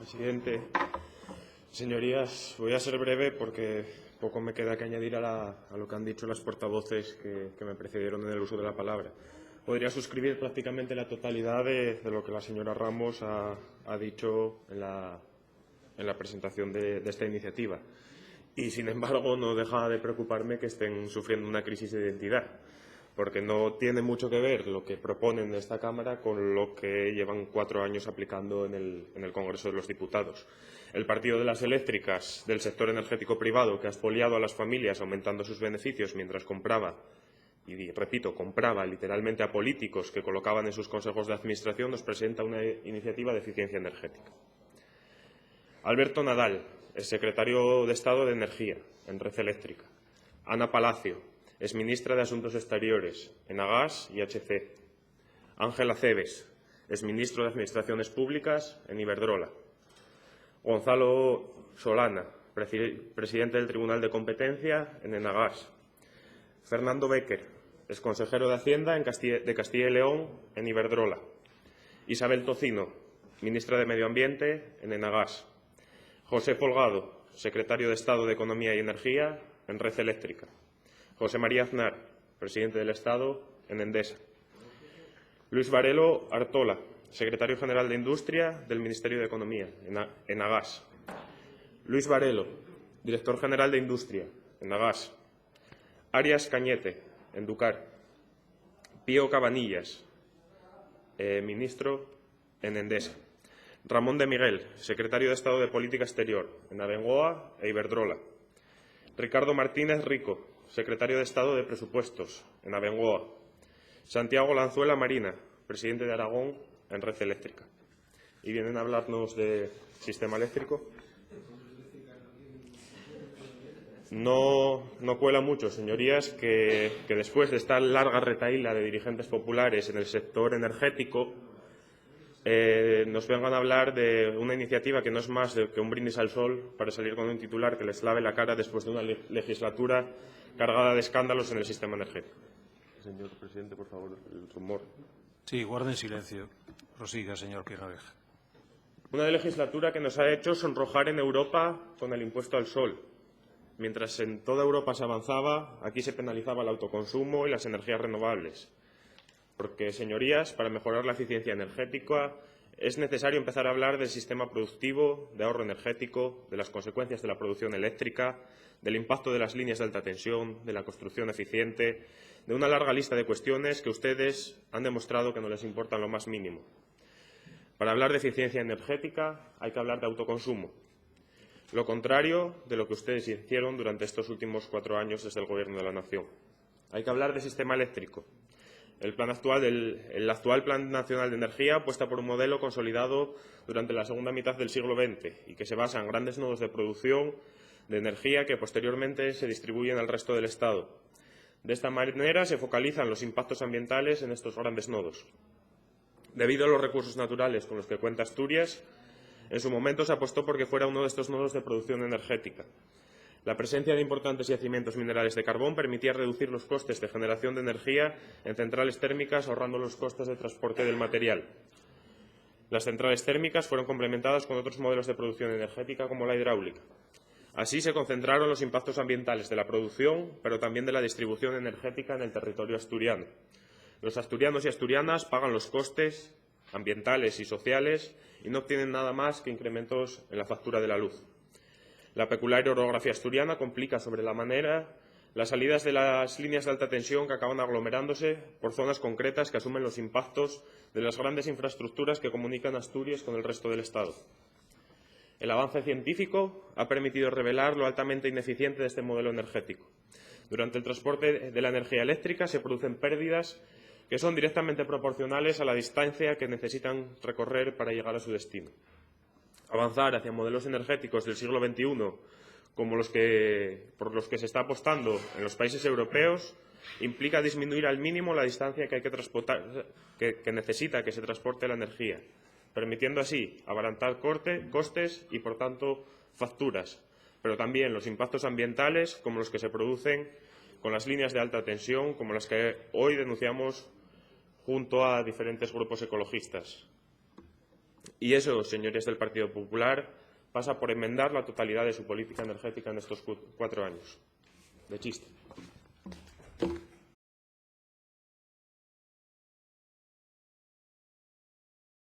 Presidente. Señorías, voy a ser breve porque poco me queda que añadir a lo que han dicho las portavoces que me precedieron en el uso de la palabra. Podría suscribir prácticamente la totalidad de lo que la señora Ramos ha dicho en la presentación de esta iniciativa. Y, sin embargo, no deja de preocuparme que estén sufriendo una crisis de identidad, porque no tiene mucho que ver lo que proponen en esta Cámara con lo que llevan 4 años aplicando en el Congreso de los Diputados. El partido de las eléctricas del sector energético privado, que ha expoliado a las familias aumentando sus beneficios mientras compraba, y repito, compraba literalmente a políticos que colocaban en sus consejos de administración, nos presenta una iniciativa de eficiencia energética. Alberto Nadal, el secretario de Estado de Energía en Red Eléctrica. Ana Palacio, exministra de Asuntos Exteriores en Agas y HC. Ángel Acebes, exministro de Administraciones Públicas en Iberdrola. Gonzalo Solana, presidente del Tribunal de Competencia en Enagas. Fernando Béquer, exconsejero de Hacienda de Castilla y León en Iberdrola. Isabel Tocino, ministra de Medio Ambiente en Enagas. José Folgado, secretario de Estado de Economía y Energía en Red Eléctrica. José María Aznar, presidente del Estado en Endesa. Luis Varelo Artola, secretario general de Industria del Ministerio de Economía en Agas. Luis Varelo, director general de Industria en Agas. Arias Cañete, en Ducar. Pío Cabanillas, ministro en Endesa. Ramón de Miguel, secretario de Estado de Política Exterior en Abengoa e Iberdrola. Ricardo Martínez Rico, secretario de Estado de Presupuestos en Abengoa. Santiago Lanzuela Marina, presidente de Aragón en Red Eléctrica. Y vienen a hablarnos de sistema eléctrico. No cuela mucho, señorías, que después de esta larga retahíla de dirigentes populares en el sector energético nos vengan a hablar de una iniciativa que no es más que un brindis al sol para salir con un titular que les lave la cara después de una legislatura cargada de escándalos en el sistema energético. Señor presidente, por favor, el rumor. Sí, guarden silencio. Prosiga, señor Quirraveja. Una legislatura que nos ha hecho sonrojar en Europa con el impuesto al sol. Mientras en toda Europa se avanzaba, aquí se penalizaba el autoconsumo y las energías renovables. Porque, señorías, para mejorar la eficiencia energética es necesario empezar a hablar del sistema productivo, de ahorro energético, de las consecuencias de la producción eléctrica, del impacto de las líneas de alta tensión, de la construcción eficiente, de una larga lista de cuestiones que ustedes han demostrado que no les importan lo más mínimo. Para hablar de eficiencia energética hay que hablar de autoconsumo. Lo contrario de lo que ustedes hicieron durante estos últimos 4 años desde el Gobierno de la Nación. Hay que hablar de sistema eléctrico. El actual Plan Nacional de Energía apuesta por un modelo consolidado durante la segunda mitad del siglo XX y que se basa en grandes nodos de producción de energía que posteriormente se distribuyen al resto del Estado. De esta manera se focalizan los impactos ambientales en estos grandes nodos. Debido a los recursos naturales con los que cuenta Asturias, en su momento se apostó por que fuera uno de estos nodos de producción energética. La presencia de importantes yacimientos minerales de carbón permitía reducir los costes de generación de energía en centrales térmicas, ahorrando los costes de transporte del material. Las centrales térmicas fueron complementadas con otros modelos de producción energética, como la hidráulica. Así se concentraron los impactos ambientales de la producción, pero también de la distribución energética en el territorio asturiano. Los asturianos y asturianas pagan los costes ambientales y sociales y no obtienen nada más que incrementos en la factura de la luz. La peculiar orografía asturiana complica sobre la manera las salidas de las líneas de alta tensión que acaban aglomerándose por zonas concretas que asumen los impactos de las grandes infraestructuras que comunican Asturias con el resto del Estado. El avance científico ha permitido revelar lo altamente ineficiente de este modelo energético. Durante el transporte de la energía eléctrica se producen pérdidas que son directamente proporcionales a la distancia que necesitan recorrer para llegar a su destino. Avanzar hacia modelos energéticos del siglo XXI, como por los que se está apostando en los países europeos, implica disminuir al mínimo la distancia que necesita que se transporte la energía, permitiendo así abaratar costes y, por tanto, facturas, pero también los impactos ambientales, como los que se producen con las líneas de alta tensión, como las que hoy denunciamos junto a diferentes grupos ecologistas. Y eso, señores del Partido Popular, pasa por enmendar la totalidad de su política energética en estos 4 años. De chiste.